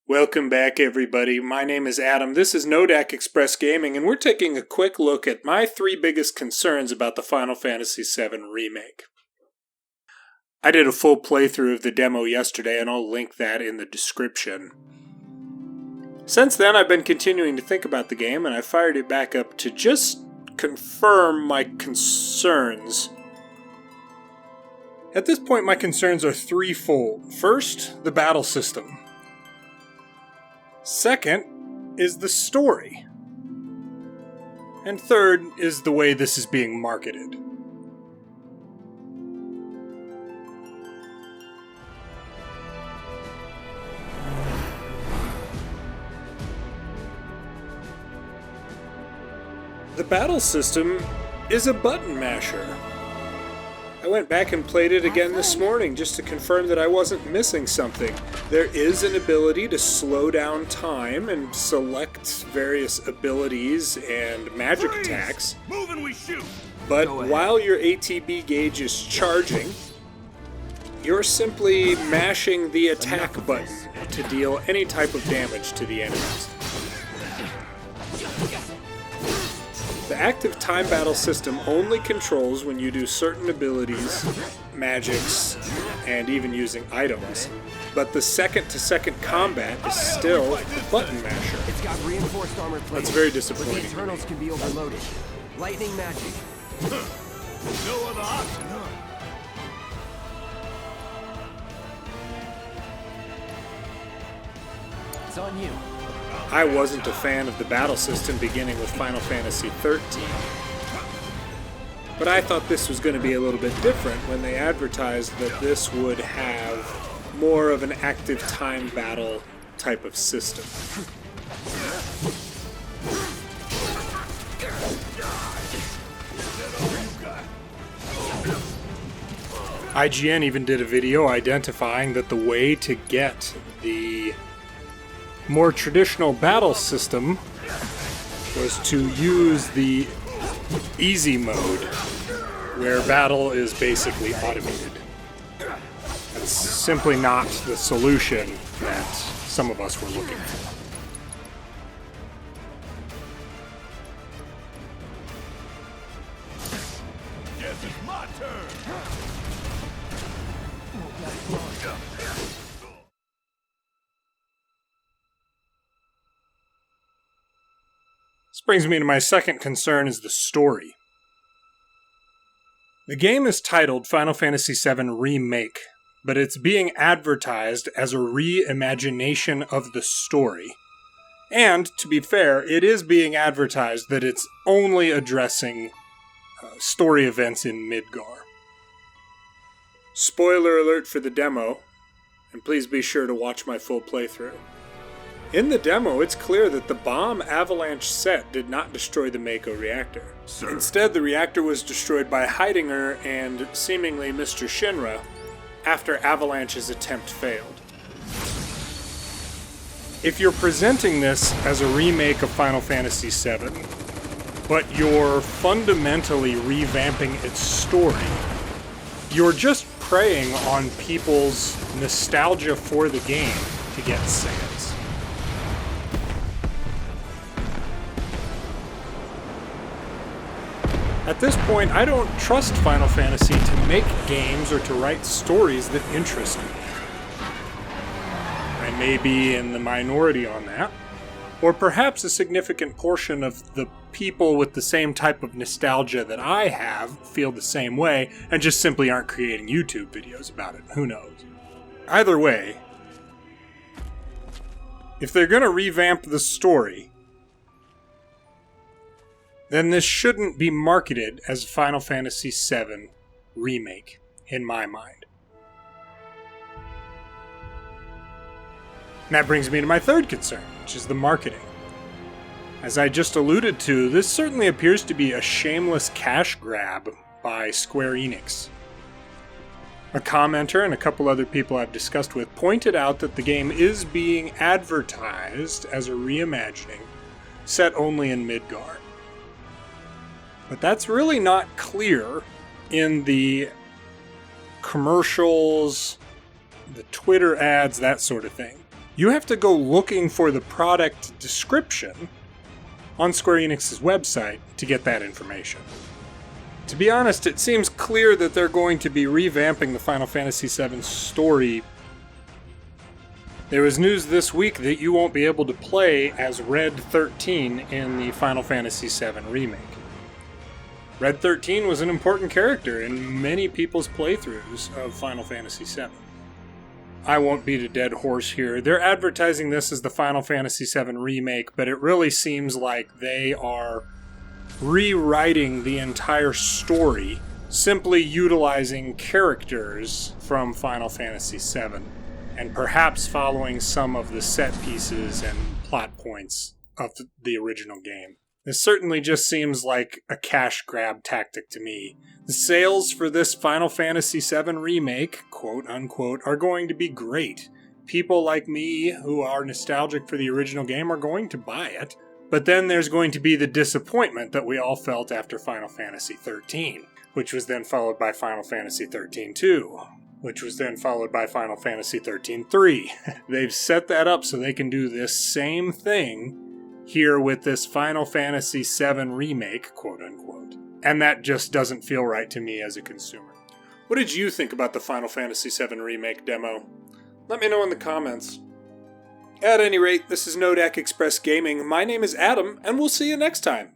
Welcome back, everybody. My name is Adam. This is NoDak Express Gaming, and we're taking a quick look at my three biggest concerns about the Final Fantasy VII Remake. I did a full playthrough of the demo yesterday, and I'll link that in the description. Since then, I've been continuing to think about the game, and I fired it back up to just confirm my concerns. At this point, my concerns are threefold. First, the battle system. Second is the story. And third is the way this is being marketed. The battle system is a button masher. I went back and played it again this morning just to confirm that I wasn't missing something. There is an ability to slow down time and select various abilities and magic attacks. Move and we shoot. But while your ATB gauge is charging, you're simply mashing the attack button to deal any type of damage to the enemies. The active time battle system only controls when you do certain abilities, magics, and even using items. But the second-to-second combat is still the button masher. It's got reinforced armor plating. That's very disappointing. But the internals can be overloaded. Lightning magic. No other option, huh? It's on you. I wasn't a fan of the battle system beginning with Final Fantasy XIII, but I thought this was going to be a little bit different when they advertised that this would have more of an active time battle type of system. IGN even did a video identifying that the way to get the more traditional battle system was to use the easy mode, where battle is basically automated. That's simply not the solution that some of us were looking for. Yes, it's my turn. This brings me to my second concern, is the story. The game is titled Final Fantasy VII Remake, but it's being advertised as a reimagination of the story. And, to be fair, it is being advertised that it's only addressing story events in Midgar. Spoiler alert for the demo, and please be sure to watch my full playthrough. In the demo, it's clear that the bomb Avalanche set did not destroy the Mako reactor. Sir. Instead, the reactor was destroyed by Heidinger and seemingly Mr. Shinra after Avalanche's attempt failed. If you're presenting this as a remake of Final Fantasy VII, but you're fundamentally revamping its story, you're just preying on people's nostalgia for the game to get sales. At this point, I don't trust Final Fantasy to make games or to write stories that interest me. I may be in the minority on that, or perhaps a significant portion of the people with the same type of nostalgia that I have feel the same way and just simply aren't creating YouTube videos about it. Who knows? Either way, if they're going to revamp the story, then this shouldn't be marketed as Final Fantasy VII Remake, in my mind. And that brings me to my third concern, which is the marketing. As I just alluded to, this certainly appears to be a shameless cash grab by Square Enix. A commenter and a couple other people I've discussed with pointed out that the game is being advertised as a reimagining, set only in Midgar. But that's really not clear in the commercials, the Twitter ads, that sort of thing. You have to go looking for the product description on Square Enix's website to get that information. To be honest, it seems clear that they're going to be revamping the Final Fantasy VII story. There was news this week that you won't be able to play as Red 13 in the Final Fantasy VII Remake. Red 13 was an important character in many people's playthroughs of Final Fantasy VII. I won't beat a dead horse here. They're advertising this as the Final Fantasy VII Remake, but it really seems like they are rewriting the entire story, simply utilizing characters from Final Fantasy VII, and perhaps following some of the set pieces and plot points of the original game. This certainly just seems like a cash grab tactic to me. The sales for this Final Fantasy VII Remake, quote unquote, are going to be great. People like me who are nostalgic for the original game are going to buy it. But then there's going to be the disappointment that we all felt after Final Fantasy XIII, which was then followed by Final Fantasy XIII-2, which was then followed by Final Fantasy XIII-3. They've set that up so they can do this same thing here with this Final Fantasy VII Remake, quote-unquote. And that just doesn't feel right to me as a consumer. What did you think about the Final Fantasy VII Remake demo? Let me know in the comments. At any rate, this is NoDak Express Gaming. My name is Adam, and we'll see you next time.